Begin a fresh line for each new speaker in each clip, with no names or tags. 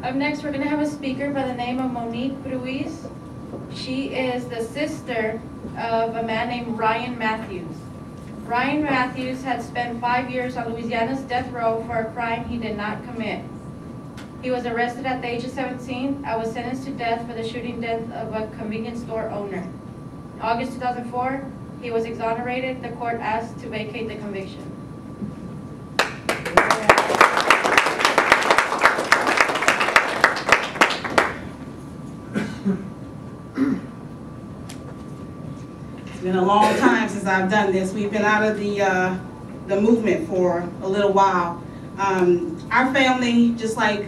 Up next, we're going to have a speaker by the name of Monique Ruiz. She is the sister of a man named Ryan Mathews. Ryan Mathews had spent 5 years on Louisiana's death row for a crime he did not commit. He was arrested at the age of 17 and was sentenced to death for the shooting death of a convenience store owner. In August 2004, he was exonerated. The court asked to vacate the conviction.
It's been a long time since I've done this. We've been out of the movement for a little while. Our family, just like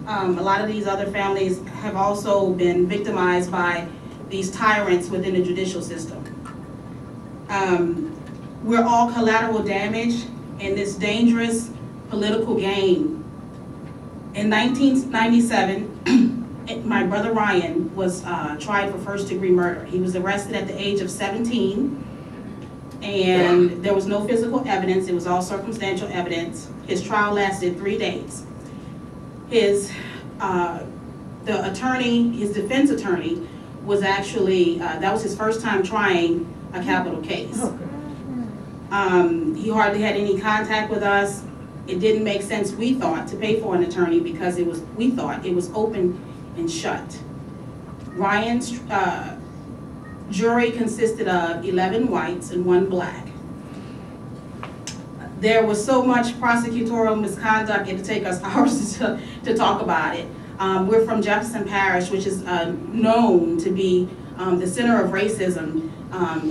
a lot of these other families, have also been victimized by these tyrants within the judicial system. We're all collateral damage in this dangerous political game. In 1997, my brother Ryan was tried for first-degree murder. He was arrested at the age of 17, and there was no physical evidence. It was all circumstantial evidence. His trial lasted 3 days. His defense attorney was actually, that was his first time trying a capital case. He hardly had any contact with us. It didn't make sense, we thought, to pay for an attorney because we thought it was open and shut. Ryan's jury consisted of 11 whites and 1 black. There was so much prosecutorial misconduct, it would take us hours to talk about it. We're from Jefferson Parish, which is known to be the center of racism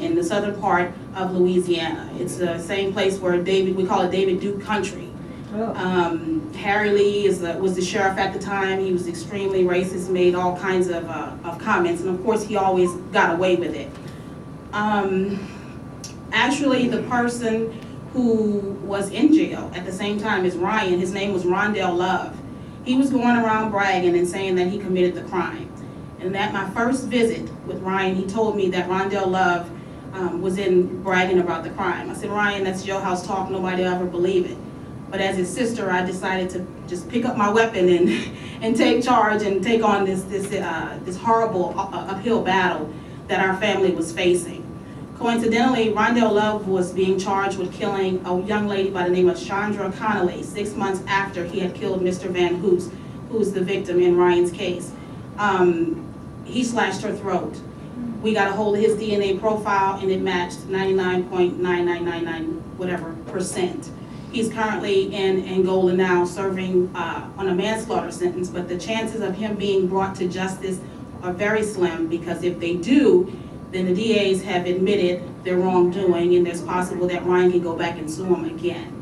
in the southern part of Louisiana. It's the same place where we call it David Duke country. Harry Lee was the sheriff at the time. He was extremely racist, made all kinds of comments, and of course he always got away with it. Actually, the person who was in jail at the same time as Ryan, his name was Rondell Love. He was going around bragging and saying that he committed the crime. And at my first visit with Ryan, he told me that Rondell Love was in bragging about the crime. I said, Ryan, that's jailhouse talk, nobody will ever believe it. But as his sister, I decided to just pick up my weapon and take charge and take on this horrible uphill battle that our family was facing. Coincidentally, Rondell Love was being charged with killing a young lady by the name of Chandra Connolly 6 months after he had killed Mr. Van Hoos, who's the victim in Ryan's case. He slashed her throat. We got a hold of his DNA profile and it matched 99.9999 whatever %. He's currently in Angola now serving on a manslaughter sentence, but the chances of him being brought to justice are very slim because if they do, then the DAs have admitted their wrongdoing and it's possible that Ryan can go back and sue him again.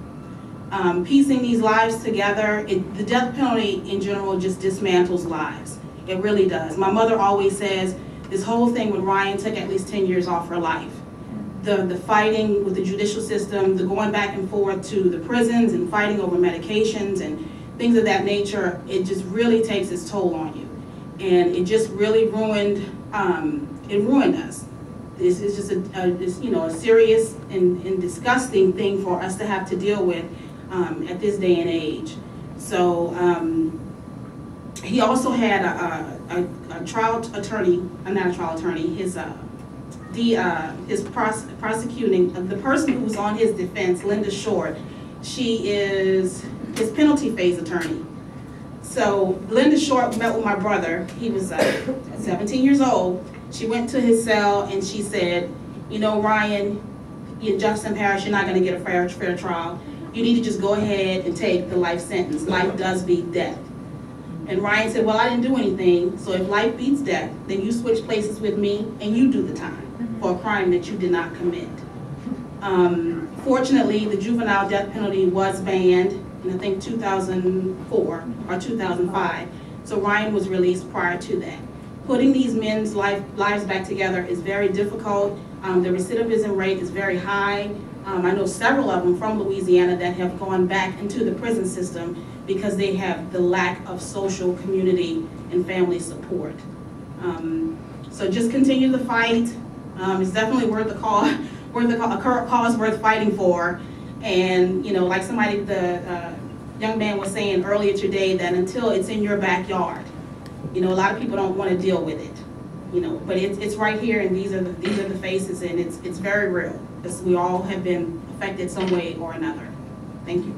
Piecing these lives together, the death penalty in general just dismantles lives. It really does. My mother always says this whole thing with Ryan took at least 10 years off her life. The fighting with the judicial system, the going back and forth to the prisons and fighting over medications and things of that nature, it just really takes its toll on you. And it just really ruined us. This is just a serious and disgusting thing for us to have to deal with at this day and age. So he also had a trial attorney, not a trial attorney, his prosecuting, the person who was on his defense, Linda Short, she is his penalty phase attorney. So Linda Short met with my brother. He was 17 years old. She went to his cell and she said, you know, Ryan, in Jefferson Parish, you're not going to get a fair trial. You need to just go ahead and take the life sentence. Life does beat death. And Ryan said, well, I didn't do anything, so if life beats death, then you switch places with me and you do the time for a crime that you did not commit. Fortunately, the juvenile death penalty was banned in, I think, 2004 or 2005, so Ryan was released prior to that. Putting these men's lives back together is very difficult. The recidivism rate is very high. I know several of them from Louisiana that have gone back into the prison system because they have the lack of social community and family support. So just continue the fight. It's definitely worth a cause worth fighting for. And you know, like somebody, young man was saying earlier today, that until it's in your backyard, you know, a lot of people don't want to deal with it, you know, but it's right here, and these are the faces, and it's very real, because we all have been affected some way or another. Thank you.